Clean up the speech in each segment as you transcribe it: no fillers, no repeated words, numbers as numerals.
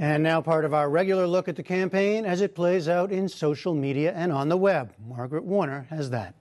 And now part of our regular look at the campaign as it plays out in social media and on the web. Margaret Warner has that.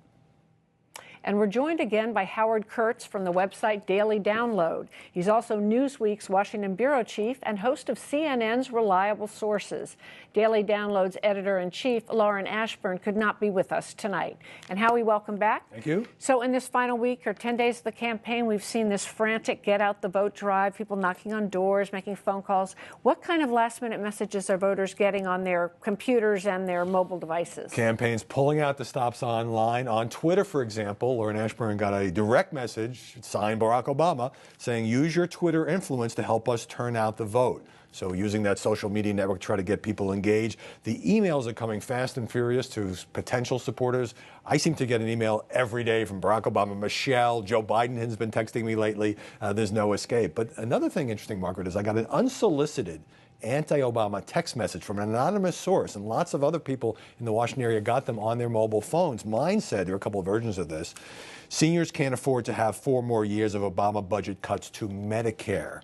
And we're joined again by Howard Kurtz from the website Daily Download. He's also Newsweek's Washington bureau chief and host of CNN's Reliable Sources. Daily Download's editor-in-chief, Lauren Ashburn, could not be with us tonight. And Howie, welcome back. Thank you. So in this final week or 10 days of the campaign, we've seen this frantic get-out-the-vote drive, people knocking on doors, making phone calls. What kind of last-minute messages are voters getting on their computers and their mobile devices? Campaigns pulling out the stops online. On Twitter, for example, Lauren Ashburn got a direct message, signed Barack Obama, saying, use your Twitter influence to help us turn out the vote. So using that social media network to try to get people engaged. The emails are coming fast and furious to potential supporters. I seem to get an email every day from Barack Obama, Michelle, Joe Biden has been texting me lately. There's no escape. But another thing interesting, Margaret, is I got an unsolicited anti-Obama text message from an anonymous source, and lots of other people in the Washington area got them on their mobile phones. Mine said, there are a couple of versions of this, seniors can't afford to have 4 more years of Obama budget cuts to Medicare.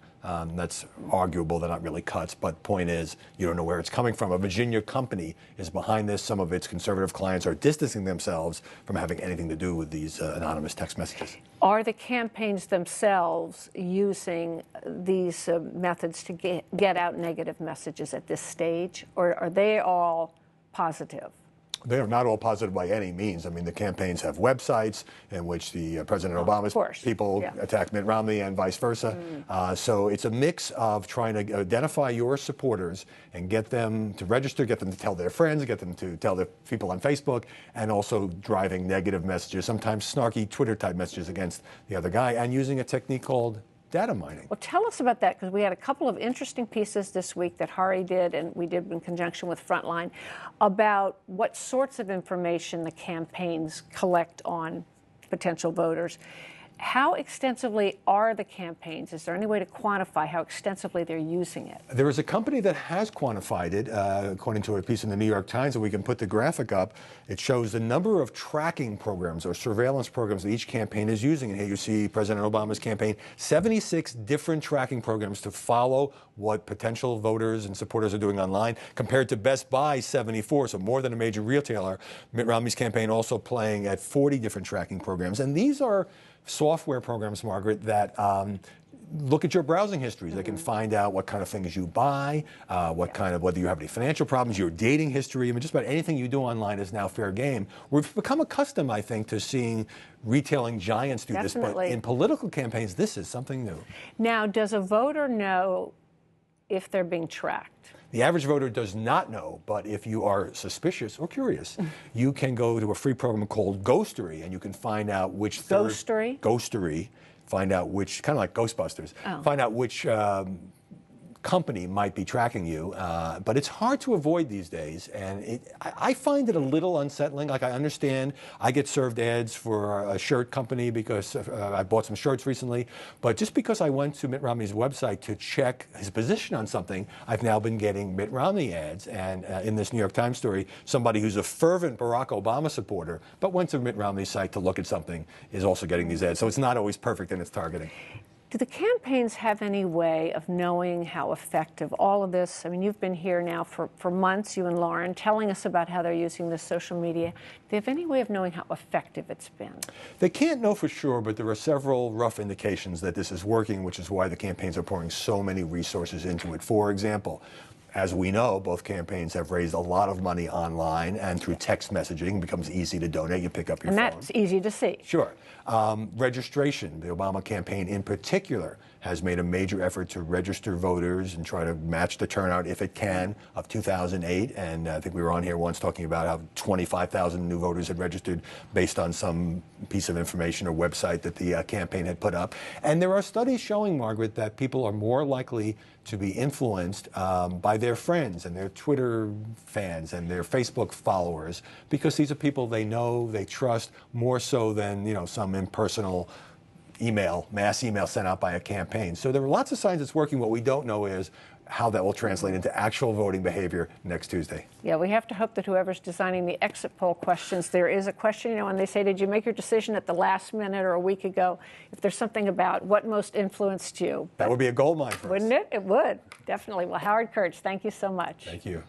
That's arguable, they're not really cuts, but point is, you don't know where it's coming from. A Virginia company is behind this. Some of its conservative clients are distancing themselves from having anything to do with these anonymous text messages. Are the campaigns themselves using these methods to get out negative messages at this stage, or are they all positive? They are not all positive by any means. I mean, the campaigns have websites in which the President Obama's people attack Mitt Romney and vice versa. So it's a mix of trying to identify your supporters and get them to register, get them to tell their friends, get them to tell their people on Facebook, and also driving negative messages, sometimes snarky Twitter-type messages against the other guy, and using a technique called data mining. Well, tell us about that, because we had a couple of interesting pieces this week that Hari did, and we did in conjunction with Frontline, about what sorts of information the campaigns collect on potential voters. How extensively are the campaigns? Is there any way to quantify how extensively they're using it? There is a company that has quantified it, according to a piece in the New York Times, and we can put the graphic up. It shows the number of tracking programs or surveillance programs that each campaign is using. And here you see President Obama's campaign, 76 different tracking programs to follow what potential voters and supporters are doing online, compared to Best Buy, 74, so more than a major retailer. Mitt Romney's campaign also playing at 40 different tracking programs. And these are software programs, Margaret, that look at your browsing histories. They can find out what kind of things you buy, whether you have any financial problems, your dating history. I mean, just about anything you do online is now fair game. We've become accustomed, I think, to seeing retailing giants do this, but in political campaigns, this is something new. Now, does a voter know if they're being tracked? The average voter does not know, but if you are suspicious or curious, you can go to a free program called Ghostery, and you can find out which Ghostery, find out which, kind of like Ghostbusters, find out which company might be tracking you, but it's hard to avoid these days, and I find it a little unsettling. Like, I understand I get served ads for a shirt company because I bought some shirts recently, but just because I went to Mitt Romney's website to check his position on something, I've now been getting Mitt Romney ads. And in this New York Times story, somebody who's a fervent Barack Obama supporter but went to Mitt Romney's site to look at something is also getting these ads. So it's not always perfect in its targeting. Do the campaigns have any way of knowing how effective all of this? I mean, you've been here now for months, you and Lauren, telling us about how they're using this social media. Do they have any way of knowing how effective it's been? They can't know for sure, but there are several rough indications that this is working, which is why the campaigns are pouring so many resources into it. For example, as we know, both campaigns have raised a lot of money online and through text messaging. It becomes easy to donate. You pick up your phone. And that's easy to see. Sure. Registration. The Obama campaign in particular has made a major effort to register voters and try to match the turnout, if it can, of 2008. And I think we were on here once talking about how 25,000 new voters had registered based on some piece of information or website that the campaign had put up. And there are studies showing, Margaret, that people are more likely to be influenced by their friends and their Twitter fans and their Facebook followers, because these are people they know, they trust, more so than, you know, some impersonal mass email sent out by a campaign. So there are lots of signs it's working. What we don't know is, how that will translate into actual voting behavior next Tuesday. Yeah, we have to hope that whoever's designing the exit poll questions, there is a question, when they say, did you make your decision at the last minute or a week ago? If there's something about what most influenced you. That would be a gold mine for us. Wouldn't it? It would, definitely. Well, Howard Kurtz, thank you so much. Thank you.